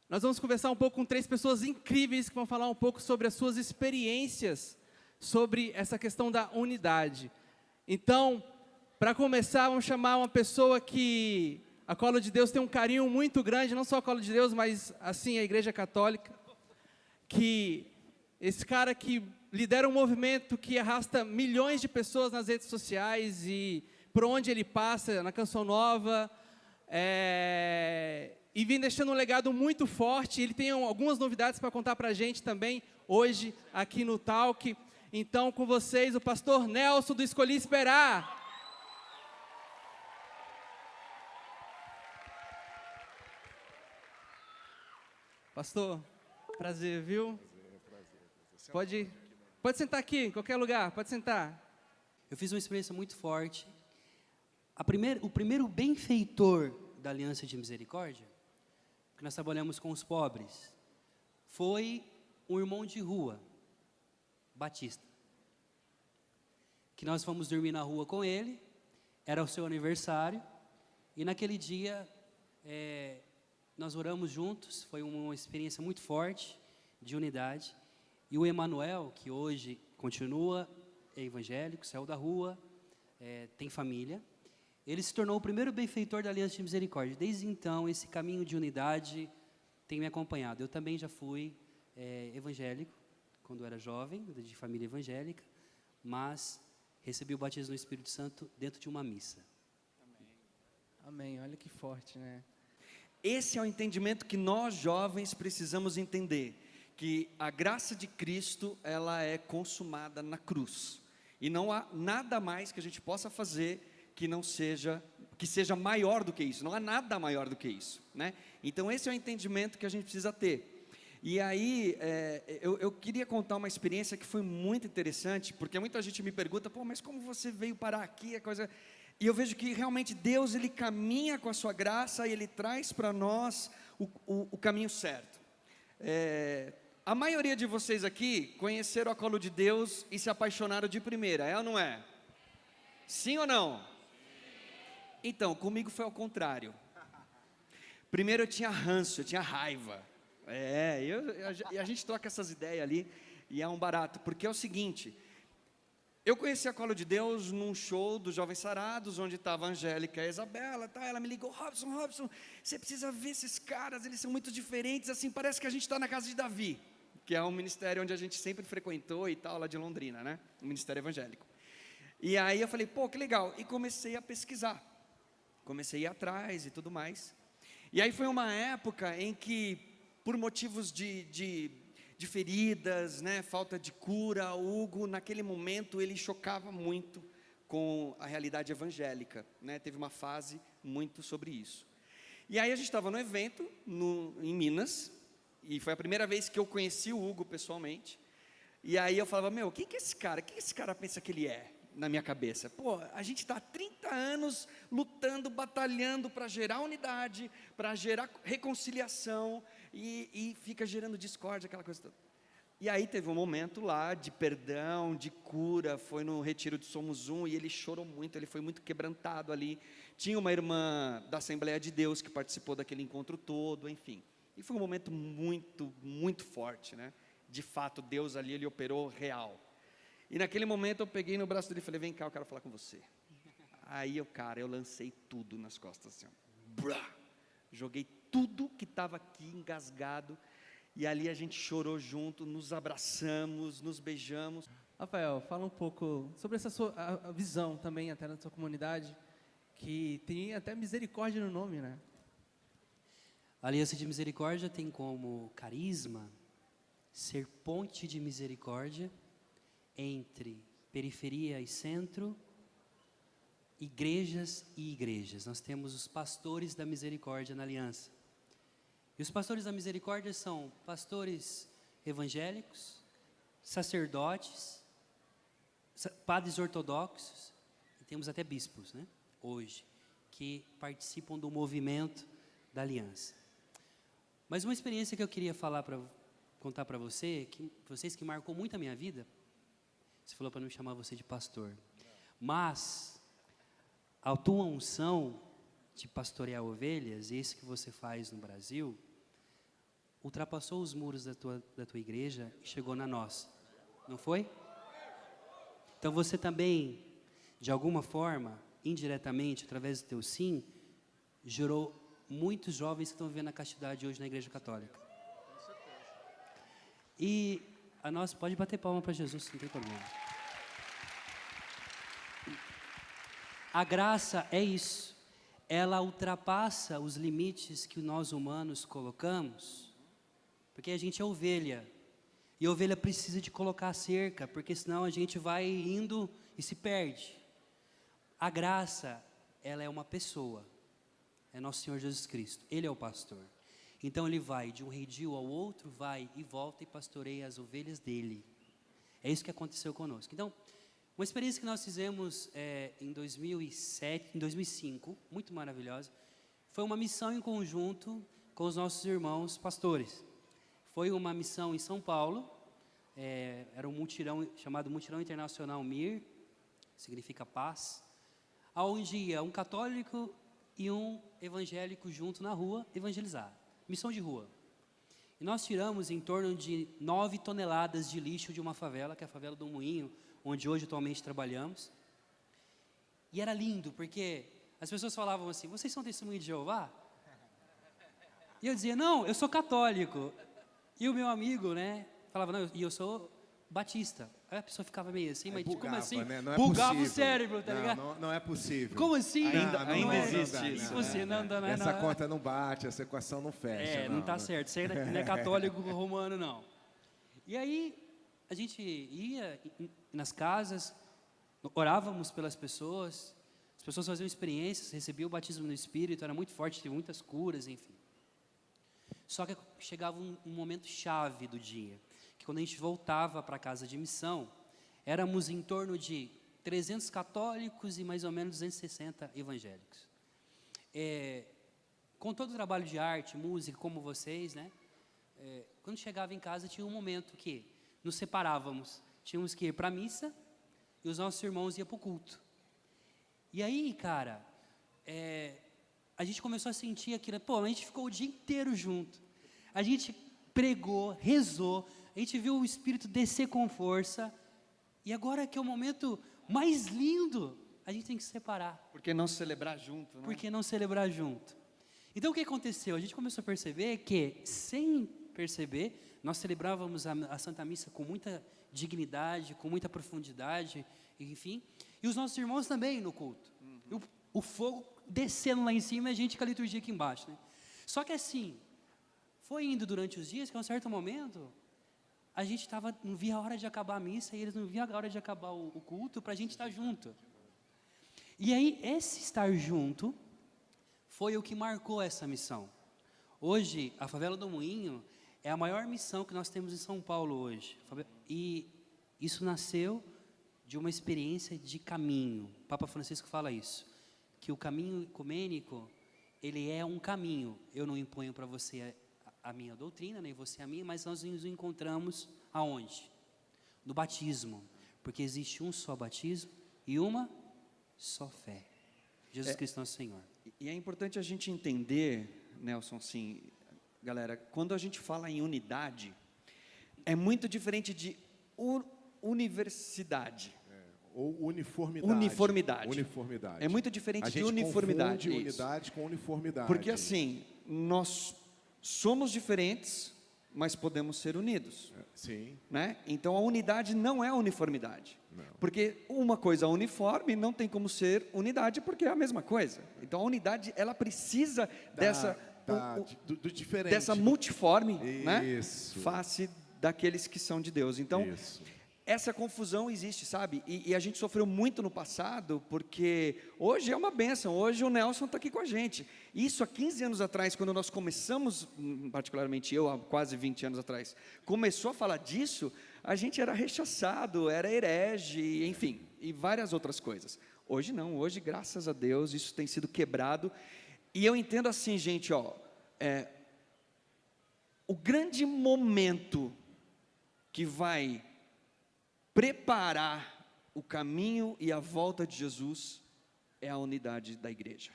Nós vamos conversar um pouco com 3 pessoas incríveis que vão falar um pouco sobre as suas experiências, sobre essa questão da unidade. Então, para começar, vamos chamar uma pessoa que a Colo de Deus tem um carinho muito grande, não só a Colo de Deus, mas assim a Igreja Católica, que esse cara que lidera um movimento que arrasta milhões de pessoas nas redes sociais e por onde ele passa, na Canção Nova, e vem deixando um legado muito forte. Ele tem algumas novidades para contar para a gente também, hoje, aqui no Talk. Então, com vocês, o pastor Nelson do Escolhi Esperar. Pastor, prazer, viu? Prazer. Pode sentar aqui, em qualquer lugar, pode sentar. Eu fiz uma experiência muito forte. O primeiro benfeitor da Aliança de Misericórdia, que nós trabalhamos com os pobres, foi um irmão de rua, Batista, que nós fomos dormir na rua com ele, era o seu aniversário, e naquele dia nós oramos juntos, foi uma experiência muito forte, de unidade, e o Emanuel, que hoje continua, é evangélico, saiu da rua, tem família, ele se tornou o primeiro benfeitor da Aliança de Misericórdia. Desde então, esse caminho de unidade tem me acompanhado. Eu também já fui evangélico, quando era jovem, de família evangélica, mas recebi o batismo no Espírito Santo dentro de uma missa. Amém, olha que forte, né? Esse é o entendimento que nós jovens precisamos entender, que a graça de Cristo, ela é consumada na cruz, e não há nada mais que a gente possa fazer que seja maior do que isso, não há nada maior do que isso, né? Então esse é o entendimento que a gente precisa ter. E aí, eu queria contar uma experiência que foi muito interessante, porque muita gente me pergunta, pô, mas como você veio parar aqui, e eu vejo que realmente Deus, Ele caminha com a sua graça, e Ele traz para nós o caminho certo. A maioria de vocês aqui conheceram a Colo de Deus e se apaixonaram de primeira, é ou não é? Sim ou não? Então, comigo foi ao contrário. Primeiro eu tinha ranço, eu tinha raiva. E a gente troca essas ideias ali, e é um barato, porque é o seguinte, eu conheci a Colo de Deus num show dos Jovens Sarados, onde estava a Angélica e a Isabela, tá? Ela me ligou, Robson, você precisa ver esses caras, eles são muito diferentes, assim, parece que a gente está na casa de Davi, que é um ministério onde a gente sempre frequentou e tal, lá de Londrina, né? Um ministério evangélico. E aí eu falei, pô, que legal, e comecei a pesquisar, comecei a ir atrás e tudo mais. E aí foi uma época em que, por motivos de feridas, né, falta de cura, o Hugo, naquele momento, ele chocava muito com a realidade evangélica, né? Teve uma fase muito sobre isso. E aí a gente estava no evento, em Minas, e foi a primeira vez que eu conheci o Hugo pessoalmente, e aí eu falava, meu, quem que é esse cara? Quem esse cara pensa que ele é? Na minha cabeça, pô, a gente está há 30 anos lutando, batalhando para gerar unidade, para gerar reconciliação, e fica gerando discórdia, aquela coisa toda. E aí teve um momento lá de perdão, de cura, foi no retiro de Somos Um, e ele chorou muito, ele foi muito quebrantado ali. Tinha uma irmã da Assembleia de Deus que participou daquele encontro todo, enfim. E foi um momento muito, muito forte, né? De fato, Deus ali, ele operou real. E naquele momento eu peguei no braço dele e falei, vem cá, eu quero falar com você. Aí eu lancei tudo nas costas, assim, ó. Joguei tudo que estava aqui engasgado, e ali a gente chorou junto, nos abraçamos, nos beijamos. Rafael, fala um pouco sobre essa sua a visão também, até na sua comunidade, que tem até misericórdia no nome, né? A Aliança de Misericórdia tem como carisma ser ponte de misericórdia entre periferia e centro, igrejas e igrejas. Nós temos os pastores da misericórdia na Aliança. E os pastores da misericórdia são pastores evangélicos, sacerdotes, padres ortodoxos, e temos até bispos, né, hoje, que participam do movimento da Aliança. Mas uma experiência que eu queria contar para vocês que marcou muito a minha vida. Você falou para não chamar você de pastor, mas a tua unção de pastorear ovelhas, isso que você faz no Brasil, ultrapassou os muros da tua igreja e chegou na nossa. Não foi? Então você também, de alguma forma, indiretamente, através do teu sim, gerou muitos jovens que estão vivendo a castidade hoje na Igreja Católica. E a nossa, pode bater palma para Jesus, não tem problema. A graça é isso. Ela ultrapassa os limites que nós humanos colocamos, porque a gente é ovelha. E a ovelha precisa de colocar a cerca, porque senão a gente vai indo e se perde. A graça, ela é uma pessoa. É nosso Senhor Jesus Cristo. Ele é o pastor. Então ele vai de um redil ao outro, vai e volta e pastoreia as ovelhas dele. É isso que aconteceu conosco. Então, uma experiência que nós fizemos em 2005, muito maravilhosa, foi uma missão em conjunto com os nossos irmãos pastores. Foi uma missão em São Paulo, era um mutirão chamado Mutirão Internacional MIR, significa paz, onde ia um católico e um evangélico junto na rua evangelizar, missão de rua. E nós tiramos em torno de 9 toneladas de lixo de uma favela, que é a favela do Moinho, onde hoje atualmente trabalhamos. E era lindo, porque as pessoas falavam assim, vocês são testemunhas de Jeová? E eu dizia, não, eu sou católico. E o meu amigo, né, falava, não, eu sou batista. Aí a pessoa ficava meio assim, mas bugava, como assim? Né? Não é bugava possível. o cérebro, tá ligado? Não é possível. Como assim? Ainda existe isso. Essa conta não bate, essa equação não fecha. Não está certo, você não é católico romano, não. E aí, a gente ia nas casas, orávamos pelas pessoas, as pessoas faziam experiências, recebiam o batismo no Espírito, era muito forte, teve muitas curas, enfim. Só que chegava um momento chave do dia, que quando a gente voltava para a casa de missão, éramos em torno de 300 católicos e mais ou menos 260 evangélicos. Com todo o trabalho de arte, música, como vocês, né? Quando chegava em casa tinha um momento que nos separávamos, tínhamos que ir para a missa e os nossos irmãos iam para o culto. E aí, cara, a gente começou a sentir aquilo, a gente ficou o dia inteiro junto, a gente pregou, rezou, a gente viu o Espírito descer com força, e agora que é o momento mais lindo, a gente tem que se separar. Por que não celebrar junto, né? Por que não celebrar junto? Então o que aconteceu? A gente começou a perceber que, sem perceber, nós celebrávamos a Santa Missa com muita dignidade, com muita profundidade, enfim, e os nossos irmãos também no culto. O fogo descendo lá em cima e a gente com a liturgia aqui embaixo, né? Só que assim, foi indo durante os dias que a um certo momento, a gente não via a hora de acabar a missa e eles não viam a hora de acabar o culto para a gente estar junto. E aí, esse estar junto foi o que marcou essa missão. Hoje, a Favela do Moinho é a maior missão que nós temos em São Paulo hoje. E isso nasceu de uma experiência de caminho. O Papa Francisco fala isso, que o caminho ecumênico, ele é um caminho. Eu não imponho para você a minha doutrina, nem você a minha, mas nós nos encontramos aonde? No batismo, porque existe um só batismo e uma só fé. Jesus Cristo nosso Senhor. E é importante a gente entender, Nelson, assim, galera, quando a gente fala em unidade, é muito diferente de universidade. Ou uniformidade. Uniformidade. É muito diferente de uniformidade. A gente confunde unidade com uniformidade. Porque assim, nós somos diferentes, mas podemos ser unidos. Sim. Né? Então a unidade não é a uniformidade. Não. Porque uma coisa uniforme não tem como ser unidade, porque é a mesma coisa. Então a unidade, ela precisa do diferente. dessa multiforme, né? Isso. Face daqueles que são de Deus. Então, essa confusão existe, sabe? E a gente sofreu muito no passado, porque hoje é uma bênção, hoje o Nelson está aqui com a gente. Isso há 15 anos atrás, quando nós começamos, particularmente eu, há quase 20 anos atrás, começou a falar disso, a gente era rechaçado, era herege, enfim, e várias outras coisas. Hoje não, hoje, graças a Deus, isso tem sido quebrado. E eu entendo assim, gente, o grande momento que vai preparar o caminho e a volta de Jesus é a unidade da igreja.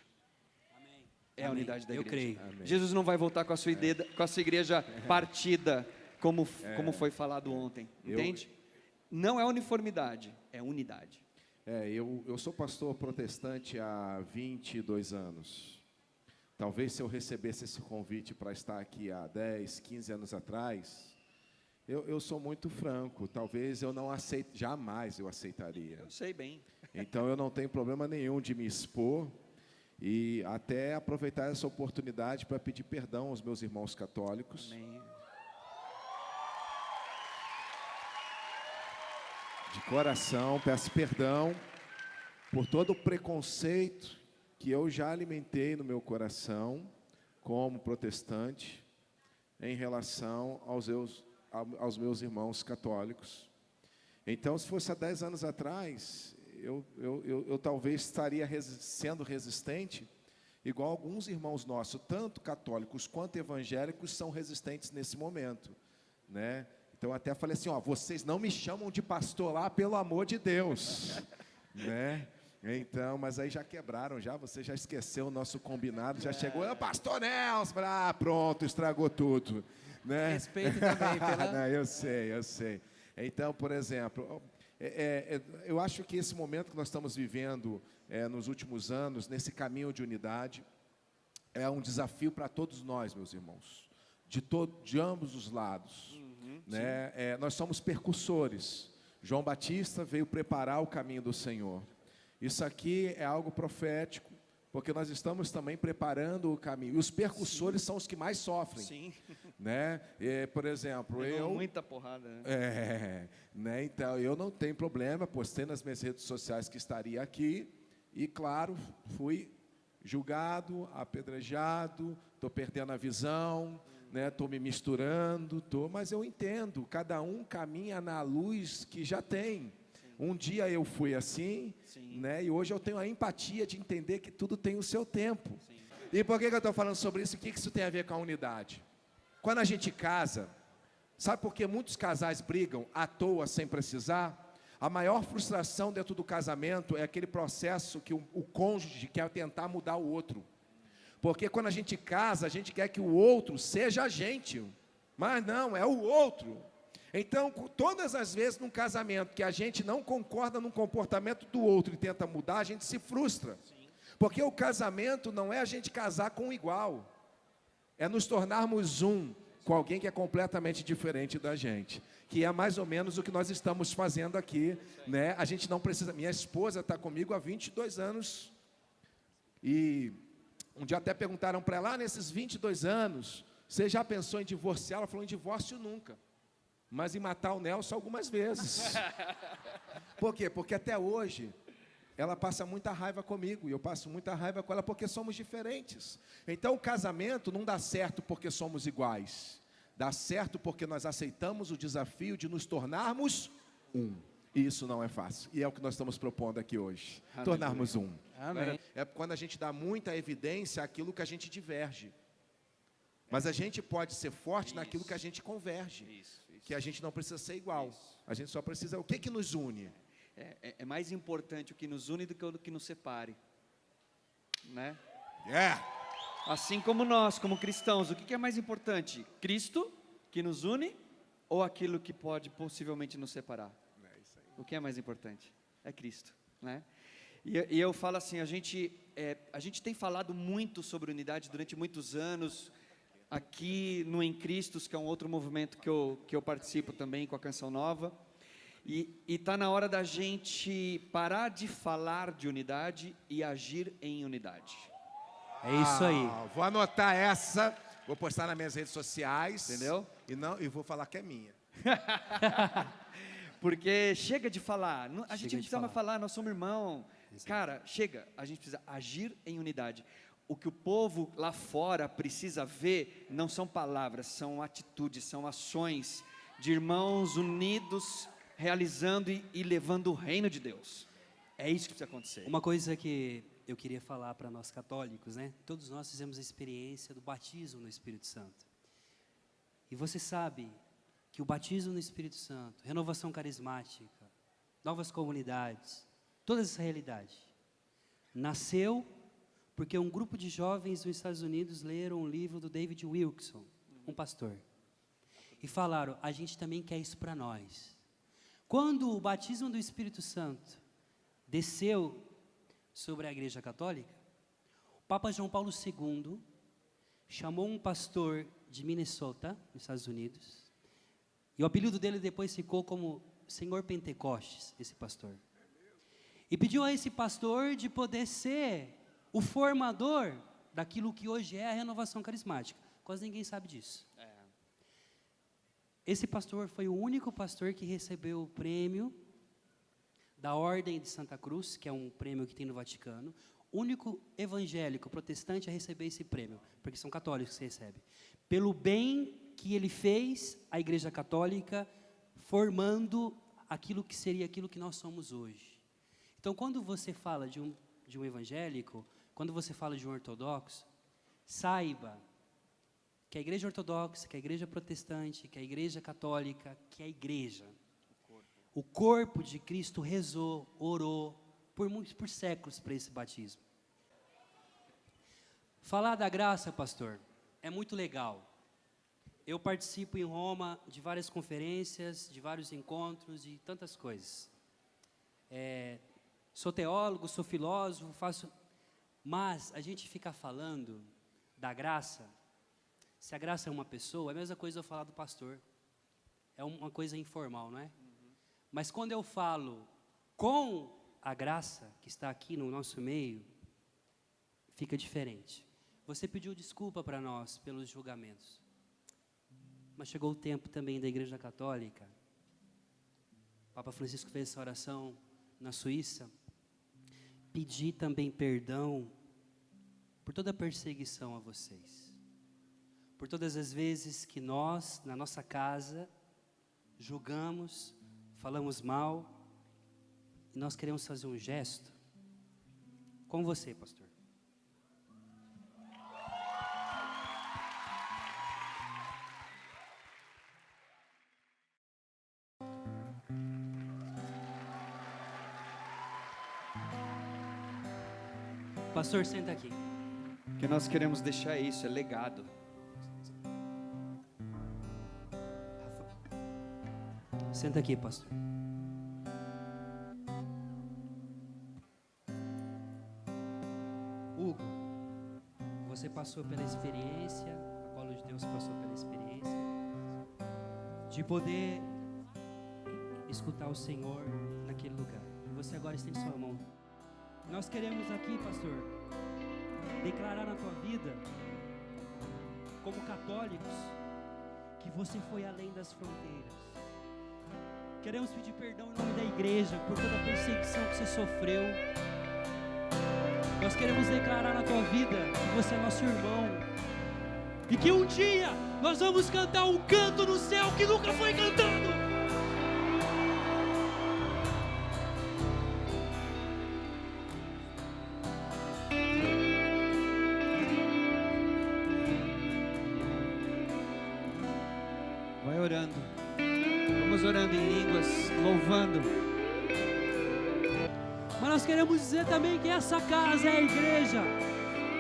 Amém. é a Amém. unidade da Eu igreja. creio. Amém. Jesus não vai voltar com a sua igreja partida, como foi falado ontem, entende? Não é uniformidade, é unidade. Eu sou pastor protestante há 22 anos. Talvez se eu recebesse esse convite para estar aqui há 10, 15 anos atrás, eu sou muito franco, talvez eu não aceite, jamais eu aceitaria. Eu sei bem. Então eu não tenho problema nenhum de me expor e até aproveitar essa oportunidade para pedir perdão aos meus irmãos católicos. Amém. De coração, peço perdão por todo o preconceito que eu já alimentei no meu coração, como protestante, em relação aos meus irmãos católicos. Então, se fosse há 10 anos atrás, eu talvez estaria sendo resistente, igual alguns irmãos nossos, tanto católicos quanto evangélicos, são resistentes nesse momento, né? Então, até falei assim, vocês não me chamam de pastor lá, pelo amor de Deus, né? Então, mas aí já quebraram, você já esqueceu o nosso combinado, já chegou, pastor Nelson, pronto, estragou tudo, né? Respeito também pela... Não, eu sei. Então, por exemplo, eu acho que esse momento que nós estamos vivendo nos últimos anos, nesse caminho de unidade, é um desafio para todos nós, meus irmãos, de ambos os lados. Né? Nós somos percussores. João Batista veio preparar o caminho do Senhor. Isso aqui é algo profético, porque nós estamos também preparando o caminho. E os percussores são os que mais sofrem. Sim. Né? Por exemplo, Muita porrada. Né? Então, eu não tenho problema, postei nas minhas redes sociais que estaria aqui, e claro, fui julgado, apedrejado, estou perdendo a visão, estou me misturando, mas eu entendo, cada um caminha na luz que já tem. Um dia eu fui assim, né, e hoje eu tenho a empatia de entender que tudo tem o seu tempo. Sim. E por que eu estou falando sobre isso? O que isso tem a ver com a unidade? Quando a gente casa, sabe por que muitos casais brigam à toa, sem precisar? A maior frustração dentro do casamento é aquele processo que o cônjuge quer tentar mudar o outro. Porque quando a gente casa, a gente quer que o outro seja a gente, mas não, é o outro. Então, todas as vezes num casamento que a gente não concorda no comportamento do outro e tenta mudar, a gente se frustra. Sim. Porque o casamento não é a gente casar com um igual, é nos tornarmos um com alguém que é completamente diferente da gente, que é mais ou menos o que nós estamos fazendo aqui, né? A gente não precisa... Minha esposa está comigo há 22 anos, e um dia até perguntaram para ela, nesses 22 anos, você já pensou em divorciar? Ela falou, em divórcio nunca. Mas em matar o Nelson algumas vezes. Por quê? Porque até hoje ela passa muita raiva comigo e eu passo muita raiva com ela porque somos diferentes. Então o casamento não dá certo porque somos iguais. Dá certo porque nós aceitamos o desafio de nos tornarmos um. E isso não é fácil. E é o que nós estamos propondo aqui hoje. Amém. Tornarmos um. Amém. É quando a gente dá muita evidência àquilo que a gente diverge. Mas a gente pode ser forte naquilo que a gente converge. Isso. Que a gente não precisa ser igual. Isso. A gente só precisa... O que nos une? É mais importante o que nos une do que o que nos separe. Né? Assim como nós, como cristãos, o que é mais importante? Cristo, que nos une, ou aquilo que pode possivelmente nos separar? O que é mais importante? É Cristo. Né? E eu falo assim, a gente tem falado muito sobre unidade durante muitos anos, aqui no Em Cristos, que é um outro movimento que eu participo também com a Canção Nova, e está na hora da gente parar de falar de unidade e agir em unidade. É isso aí. Vou anotar essa, vou postar nas minhas redes sociais. Entendeu? E vou falar que é minha. Porque chega de falar, a gente não precisa mais falar, nós somos irmãos. Cara, chega, a gente precisa agir em unidade. O que o povo lá fora precisa ver não são palavras, são atitudes, são ações de irmãos unidos, realizando e levando o reino de Deus. É isso que precisa acontecer. Uma coisa que eu queria falar para nós católicos, né? Todos nós fizemos a experiência do batismo no Espírito Santo. E você sabe que o batismo no Espírito Santo, renovação carismática, novas comunidades, toda essa realidade, nasceu Porque um grupo de jovens nos Estados Unidos leram um livro do David Wilkerson, um pastor, e falaram, a gente também quer isso para nós. Quando o batismo do Espírito Santo desceu sobre a Igreja Católica, o Papa João Paulo II chamou um pastor de Minnesota, nos Estados Unidos, e o apelido dele depois ficou como Senhor Pentecostes, esse pastor. E pediu a esse pastor de poder ser o formador daquilo que hoje é a renovação carismática. Quase ninguém sabe disso. Esse pastor foi o único pastor que recebeu o prêmio da Ordem de Santa Cruz, que é um prêmio que tem no Vaticano, único evangélico protestante a receber esse prêmio, porque são católicos que recebem, pelo bem que ele fez à Igreja Católica, formando aquilo que seria aquilo que nós somos hoje. Então, quando você fala de um evangélico, quando você fala de um ortodoxo, saiba que a Igreja Ortodoxa, que a Igreja Protestante, que a Igreja Católica, que a Igreja, o corpo de Cristo rezou, orou, por séculos para esse batismo. Falar da graça, pastor, é muito legal. Eu participo em Roma de várias conferências, de vários encontros e tantas coisas. Sou teólogo, sou filósofo, mas a gente fica falando da graça. Se a graça é uma pessoa, é a mesma coisa eu falar do pastor. É uma coisa informal, não é? Mas quando eu falo com a graça que está aqui no nosso meio, fica diferente. Você pediu desculpa para nós pelos julgamentos. Mas chegou o tempo também da Igreja Católica. O Papa Francisco fez essa oração na Suíça. Pedir também perdão por toda a perseguição a vocês. Por todas as vezes que nós, na nossa casa, julgamos, falamos mal, e nós queremos fazer um gesto com você, pastor. Pastor, senta aqui. O que nós queremos deixar isso, é legado. Senta aqui, pastor. Hugo, você passou pela experiência, a Paulo de Deus passou pela experiência de poder escutar o Senhor naquele lugar. E você agora estende sua mão. Nós queremos aqui, pastor, declarar na tua vida, como católicos, que você foi além das fronteiras. Queremos pedir perdão em nome da igreja por toda a perseguição que você sofreu. Nós queremos declarar na tua vida que você é nosso irmão. E que um dia nós vamos cantar um canto no céu que nunca foi cantado. Vai orando. Vamos orando em línguas, louvando. Mas nós queremos dizer também que essa casa é a igreja,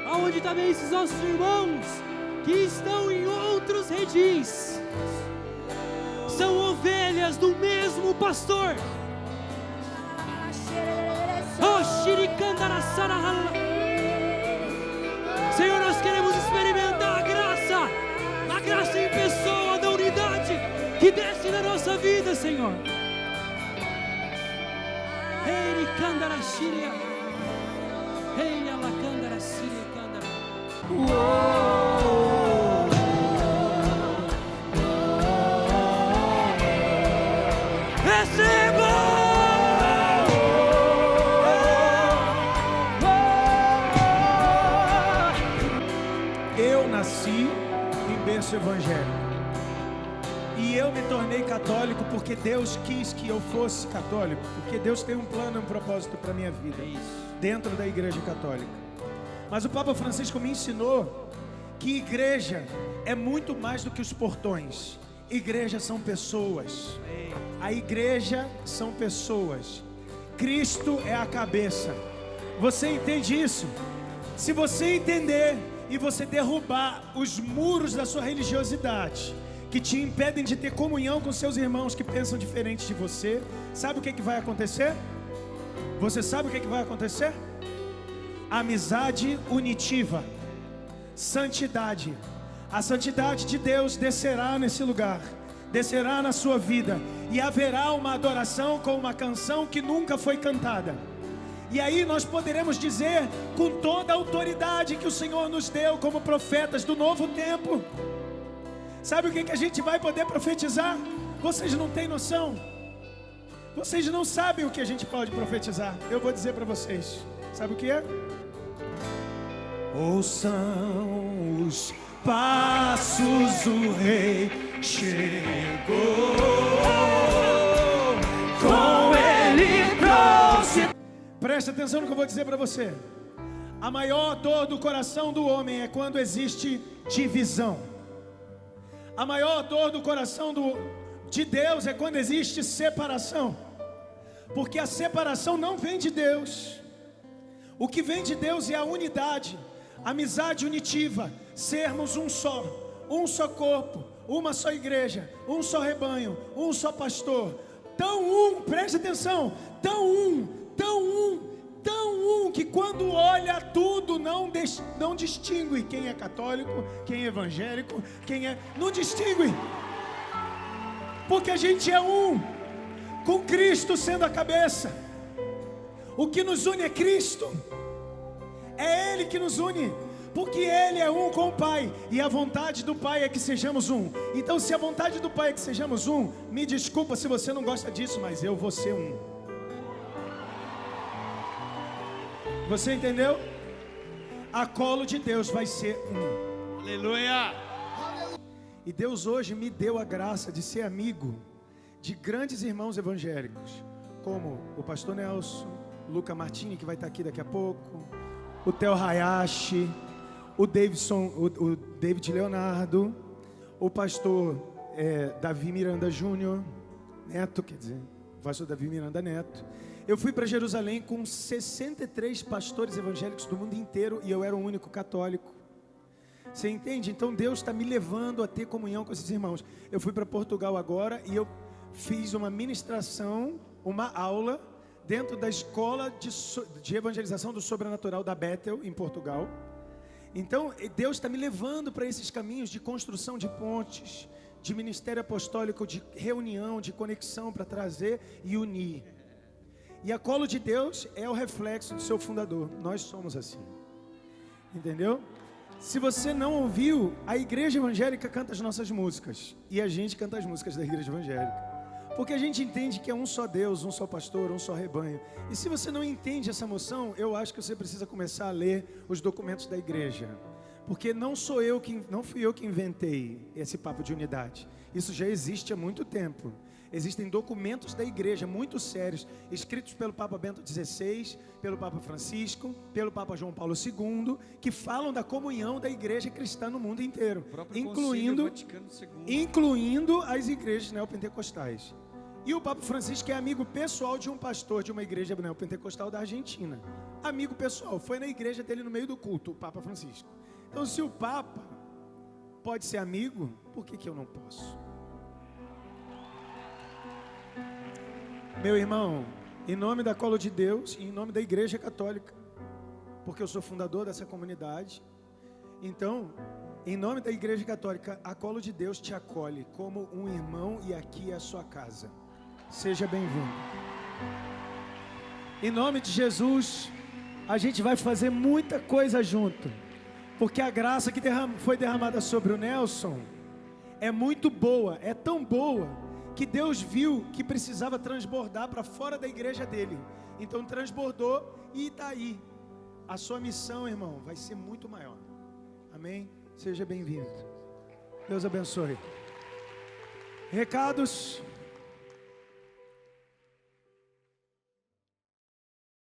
aonde também esses nossos irmãos que estão em outros redis são ovelhas do mesmo pastor. Senhor, nós queremos experimentar a graça em pessoa da unidade que desce na nossa vida, Senhor. Ei, Candara Síria, Ei, Alacandara Síria, Candara. Eu nasci em berço evangélico e eu me tornei católico porque Deus quis que eu fosse católico, porque Deus tem um plano e um propósito para a minha vida dentro da igreja católica. Mas o Papa Francisco me ensinou que igreja é muito mais do que os portões. Igreja são pessoas. A igreja são pessoas. Cristo é a cabeça. Você entende isso? Se você entender e você derrubar os muros da sua religiosidade, que te impedem de ter comunhão com seus irmãos que pensam diferente de você, sabe o que vai acontecer? Você sabe o que vai acontecer? Amizade unitiva, santidade. A santidade de Deus descerá nesse lugar, descerá na sua vida, e haverá uma adoração com uma canção que nunca foi cantada. E aí nós poderemos dizer com toda a autoridade que o Senhor nos deu como profetas do novo tempo. Sabe o que a gente vai poder profetizar? Vocês não têm noção. Vocês não sabem o que a gente pode profetizar. Eu vou dizer para vocês. Sabe o que é? Ouçam os passos, o rei chegou. Com ele trouxe. Presta atenção no que eu vou dizer para você. A maior dor do coração do homem é quando existe divisão. A maior dor do coração de Deus é quando existe separação. Porque a separação não vem de Deus. O que vem de Deus é a unidade, amizade unitiva, sermos um só corpo, uma só igreja, um só rebanho, um só pastor. Tão preste atenção, tão que quando olha tudo não distingue quem é católico, quem é evangélico, não distingue, porque a gente é um, com Cristo sendo a cabeça. O que nos une é Cristo, é Ele que nos une, porque Ele é um com o Pai, e a vontade do Pai é que sejamos um. Então, se a vontade do Pai é que sejamos um, me desculpa se você não gosta disso, mas eu vou ser um. Você entendeu? A colo de Deus vai ser um. Aleluia! E Deus hoje me deu a graça de ser amigo de grandes irmãos evangélicos, como o pastor Nelson, Luca Martini, que vai estar aqui daqui a pouco, o Theo Hayashi, o David Leonardo, o pastor Davi Miranda Júnior, Neto, quer dizer, o pastor Davi Miranda Neto. Eu fui para Jerusalém com 63 pastores evangélicos do mundo inteiro e eu era o único católico. Você entende? Então Deus está me levando a ter comunhão com esses irmãos. Eu fui para Portugal agora e eu fiz uma ministração, uma aula, dentro da escola de evangelização do sobrenatural da Bethel, em Portugal. Então Deus está me levando para esses caminhos de construção de pontes, de ministério apostólico, de reunião, de conexão para trazer e unir. E a colo de Deus é o reflexo do seu fundador. Nós somos assim. Entendeu? Se você não ouviu, a igreja evangélica canta as nossas músicas. E a gente canta as músicas da igreja evangélica. Porque a gente entende que é um só Deus, um só pastor, um só rebanho. E se você não entende essa moção, eu acho que você precisa começar a ler os documentos da igreja. Porque não fui eu que inventei esse papo de unidade. Isso já existe há muito tempo. Existem documentos da igreja muito sérios, escritos pelo Papa Bento XVI, pelo Papa Francisco, pelo Papa João Paulo II, que falam da comunhão da igreja cristã no mundo inteiro, incluindo as igrejas neopentecostais. E o Papa Francisco é amigo pessoal de um pastor de uma igreja neopentecostal da Argentina. Amigo pessoal, foi na igreja dele no meio do culto, o Papa Francisco. Então, se o Papa pode ser amigo, por que eu não posso? Meu irmão, em nome da colo de Deus e em nome da Igreja Católica, porque eu sou fundador dessa comunidade, então, em nome da Igreja Católica, a colo de Deus te acolhe como um irmão e aqui é a sua casa. Seja bem-vindo. Em nome de Jesus, a gente vai fazer muita coisa junto, porque a graça que foi derramada sobre o Nelson é muito boa, é tão boa, que Deus viu que precisava transbordar para fora da igreja dele. Então transbordou e está aí. A sua missão, irmão, vai ser muito maior. Amém? Seja bem-vindo. Deus abençoe. Recados.